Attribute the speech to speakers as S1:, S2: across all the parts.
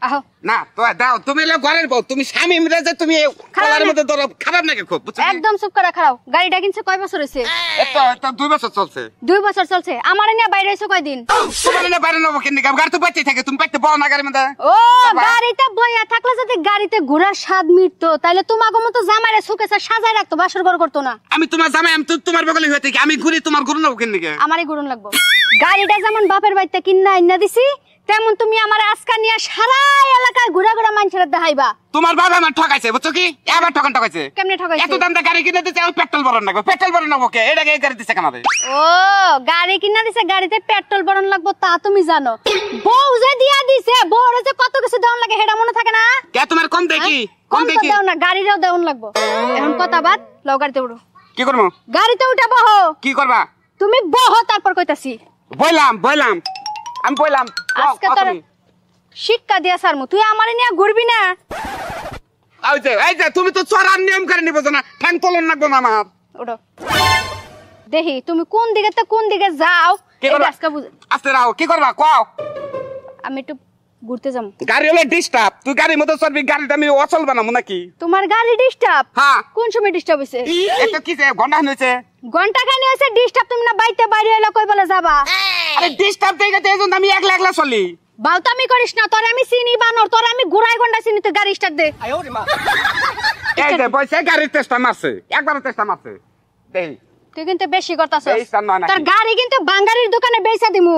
S1: আহো
S2: না তো দাও তুমি এলে ঘরের বউ তুমি স্বামী মিলে যে তুমি কলার মধ্যে ধরো খারাপ নাকি খুব বুঝছো
S1: একদম চুপ করে খাও গাড়িটা কিনছে কয় বছর হইছে
S2: এটা 2 বছর চলছে
S1: 2 বছর চলছে আমারে নিয়ে বাইরে হইছো কয়দিন
S2: তোমার নিয়ে বাইরে নব কেন গাড়ি তো বাইতে থাকে তুমি বাইতে বড় না গাড়ির মধ্যে
S1: ও গাড়িতে বইয়া থাকলে যদি গাড়িতে ঘোরার স্বাদ মিটতো তাহলে তোমাগো মতো জামাইরে সুকেছে সাজায় রাখতো বাসর ঘর করতো না
S2: আমি তোমার জামাই আমি তো তোমার বগলে হইতে কি আমি ঘুরি তোমার ঘুরি নব কেন
S1: আমারই গুরুন লাগবো গাড়িটা যেমন বাপের বাড়িতে কিনা আইনা দিছি তেমন তুমি আমার আজকা নিয়ে সারা এলাকায় ঘুরা ঘুরা মানুষের দেখাইবা
S2: তোমার বাবা আমার ঠকাইছে বুঝছো কি এবার ঠকাইছে
S1: কেমনে ঠকাইছে
S2: এত দাম দা গাড়ি কিনে দিতে আমি পেট্রোল ভরন লাগবে পেট্রোল ভরন লাগবে কে এটা এই গাড়ি দিছে কামাবে
S1: ও গাড়ি কিনা দিছে গাড়িতে পেট্রোল ভরন লাগবো তা তুমি জানো বউ যে দিয়া দিছে বউরে যে কত কিছু দেওয়ান লাগে সেটা মনে থাকে না
S2: কে তোমার কম দেখি
S1: কম দেখি দাও না গাড়িরও দেওয়ান লাগবো এখন কথা বাদ লও গাড়িতে উঠো
S2: কি করব
S1: গাড়িতে উঠে বহো
S2: কি করবা
S1: তুমি বহো তারপর কইতাছি
S2: বইলাম আমি বইলাম
S1: আজকে তোর শিক্ষা দিয়া সারমু তুই আমারে নিয়ে ঘুরবি না
S2: এই যে তুমি তো চড়ার নিয়ম করে নিব না ঠ্যাং তোলন লাগবো না আমার
S1: ওঠো দেখি তুমি কোন দিকে যাও এটা আজকে বুঝ
S2: আস্তে রাও কি করবা কও
S1: আমি একটু ঘুরতে যাবো
S2: গাড়ি হলে ডিস্টার্ব তুই গাড়ির মধ্যে চলবি গাড়িটা আমি অচল বানাবো নাকি
S1: তোমার গাড়ি ডিস্টার্ব
S2: হ্যাঁ
S1: কোন সময় ডিস্টার্ব হইছে
S2: এটা কি ঘন্টা হয়েছে
S1: ঘন্টা খানি হইছে ডিস্টার্ব তুমি না বাইতে বাইরে এলা কই বলে যাবা
S2: আরে ডিস্টার্ব দেই গেতে এজন্য আমি একলা চলি
S1: বাউতামি করিস না তোর আমি চিনি বানর তোর আমি ঘুরাই ঘন্টা চিনি তুই গাড়ি স্টার্ট দে
S2: এই যে বসে গাড়ির টেস্টটা মারছে একবার টেস্টটা মারছে দেই
S1: তুই কিন্তু বেশি করতাছস
S2: বেশি না নাকি?
S1: তোর গাড়ি কিন্তু বাঙ্গারির দোকানে বেচা দিমু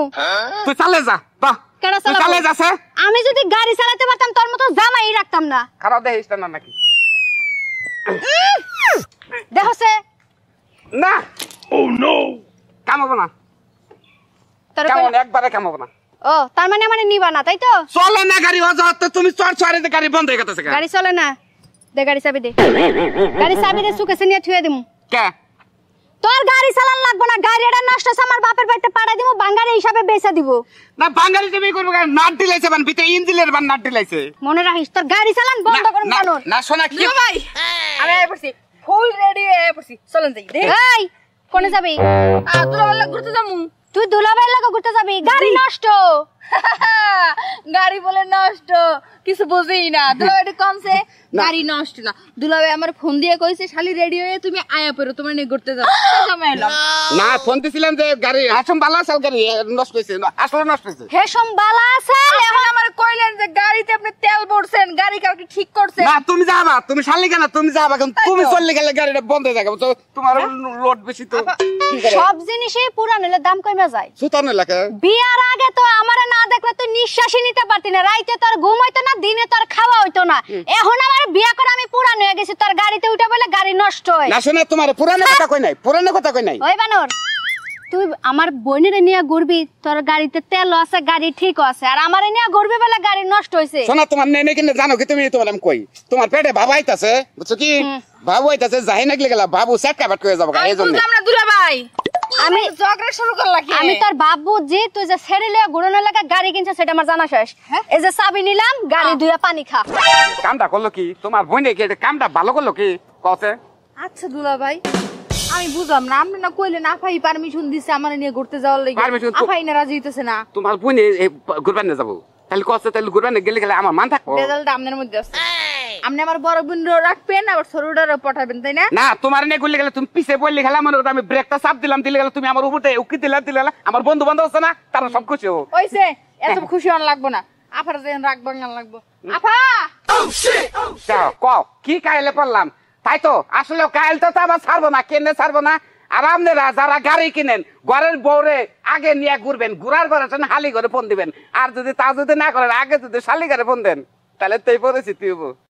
S2: তুই চালে যা বাহ
S1: কেন
S2: তুই
S1: চালাবো?
S2: চালে যাছে
S1: আমি যদি গাড়ি চালাতে পারতাম তোর মতো জামাই রাখতাম না
S2: খারাপ দেখিস না নাকি
S1: দেখছে
S2: না ও নো কামাবো না
S1: তোর
S2: কেমন একবারে কামাবো না
S1: ও তার মানে নিবা না তাই তো
S2: চলে না গাড়ি অজা তো তুমি চড়ে গাড়ি বন্ধ হয়ে গেছে
S1: গাড়ি চলে না দে গাড়ি চাবি দে গাড়ি চাবি দে সুকেছে নিয়ে থুয়ে দিমু
S2: কে
S1: তোর গাড়ি চালান লাগবো না গাড়িটা নষ্ট হইছে আমার বাপের বাড়িতে পাঠাই দিমু বাঙ্গারি হিসাবে বেচা দিব
S2: না বাঙালি তুমি করবো নাট দিলাইছে বান ভিতরে ইঞ্জিনের বান নাট দিলাইছে
S1: মনে রাখিস তোর গাড়ি চালান বন্ধ করুন কানুন
S2: না শোনা কি
S3: ভাই আমি আয় পড়ছি ফুল রেডি হয়ে পড়ছি চলেন যাই দেখ
S1: এই কোনে যাবি
S3: তোরা বললে ঘুরতে যামু
S1: তুই দুলাভাইয়ের লাগা ঘুরতে যাবি গাড়ি নষ্ট
S3: গাড়ি বলে নষ্ট কিছু বুঝেই না দুলাভাই এটা কমছে গাড়ি নষ্ট না দুলাভাই আমার ফোন দিয়ে কইছে শালি রেডি হয়ে তুমি আয়া পড়ো তোমার নিয়ে ঘুরতে যাও সময় এলাম
S2: না ফোন দিছিলাম যে গাড়ি হাসম ভালো আছে গাড়ি নষ্ট হয়েছে আসলে নষ্ট হয়েছে
S1: হেসম বালা আছে
S3: এখন আমার কইলেন যে গাড়িতে আপনি তেল ভরছেন গাড়ি কাউকে ঠিক করছেন
S2: না তুমি যাবা তুমি শালি কেন তুমি যাবা কেন তুমি চললে গেলে গাড়িটা বন্ধ হয়ে যাবে তো তোমার লোড বেশি তো কি করে
S1: সব জিনিসই পুরান হলে দাম কমে যায়
S2: সুতানো লাগে
S1: বিয়ার আগে তো আমারে না দেখলে তুই নিঃশ্বাসই নিতে পারতি না রাইতে তোর ঘুম হইতো না দিনে তোর খাওয়া হইতো না এখন আমার বিয়া করে আমি পুরান হয়ে গেছি তোর গাড়িতে উঠে বলে গাড়ি নষ্ট হয়
S2: না শোনা তোমার পুরানো কথা কই নাই
S1: ওই বানর তুই আমার বোনের নিয়ে ঘুরবি তোর গাড়িতে তেল আছে গাড়ি ঠিক আছে আর আমার নিয়ে ঘুরবি বলে গাড়ি নষ্ট হইছে
S2: শোনা তোমার নেই কিনে জানো কি তুমি তোমার আমি কই তোমার পেটে বাবা আইতাছে বুঝছো কি বাবু আইতাছে যাই না গেলা বাবু সেটকা বাট করে যাবো এই জন্য
S3: বুঝলাম না দুলাভাই
S1: আমি
S3: ঝগড়া শুরু করলা কি
S1: আমি তোর বাবু জি তুই যে ছেড়ে লিয়ে ঘুরনের লাগা গাড়ি কিনছ সেটা আমার জানা শেষ এই যে চাবি নিলাম গাড়ি ধুইয়া পানি খা
S2: কামটা করলো কি তোমার বোনে কি কামটা ভালো করলো কি কছে
S3: আচ্ছা দুলাভাই আমি বুঝলাম না আপনি না কইলেন আফাই পারমিশন দিছে আমার নিয়ে ঘুরতে যাওয়ার লাগি
S2: Permission তো-
S3: আফাই না রাজি হইতেছে না
S2: তোমার বোনে ঘুরবার নিয়ে যাবো তাহলে কছে তাহলে ঘুরবার নিয়ে গেলে আমার মান থাকবো
S3: রেজাল্ট আপনার মধ্যে আছে আপনি আমার বড় বোনও রাখবেন আবার ছোটটারও পাঠাবেন তাই না
S2: না তোমার নিয়ে ঘুরলে গেলে তুমি পিছে বললে গেলে আমার আমি ব্রেকটা চাপ দিলাম দিলে গেলে তুমি আমার উপরে উকি দিলে আমার বন্ধু বান্ধব আছে না তারা সব খুশি হবো
S3: ওইছে এত খুশি হন লাগবো না আফার যেন রাখবেন লাগবো আফা
S2: যাও, কও কি কাইলে পড়লাম তাই তো আসলে কাইল তো আবার ছাড়বো না কেনে ছাড়বো না আর আপনারা যারা গাড়ি কিনেন ঘরের বউরে আগে নিয়ে ঘুরবেন ঘুরার ঘরে হালি ঘরে ফোন দিবেন আর যদি তা যদি না করেন আগে যদি শালি ঘরে ফোন দেন তাহলে তো এই পরিস্থিতি হবো